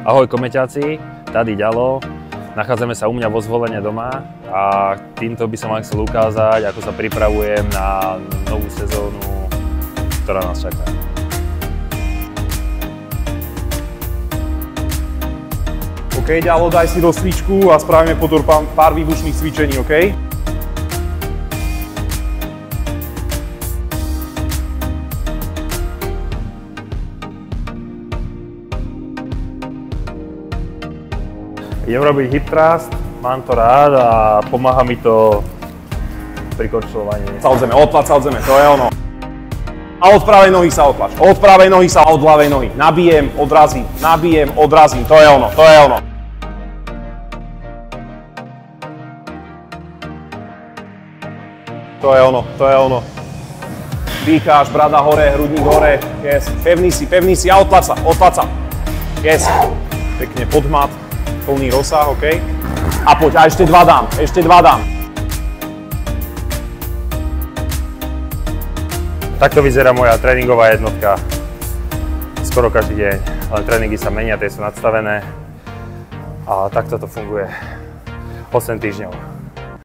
Ahoj komeťáci, tady Ďalo. Nachádzame sa u mňa vo Zvolene doma a týmto by som vám chcel ukázať, ako sa pripravujem na novú sezónu, ktorá nás čaká. OK, Ďalo, daj si rozcvičku a spravíme potom pár výbušných cvičení, OK? Idem robiť hip thrust, mám to rád a pomáha mi to pri korčľovaní. Sa od zeme, odtlač sa od zeme, to je ono. A od pravej nohy sa odtlač, od pravej nohy sa od ľavej nohy. Nabijem, odrazím, to je ono, to je ono. To je ono, to je ono. Dýcháš, brada hore, hrudník hore, yes. Pevný si a odtlač sa, yes. Pekne podmat. Plný rozsah, OK? A poď, a ešte dva dám. Takto vyzerá moja tréningová jednotka skoro každý deň, ale tréningy sa menia, tie sú nadstavené a takto to funguje 8 týždňov.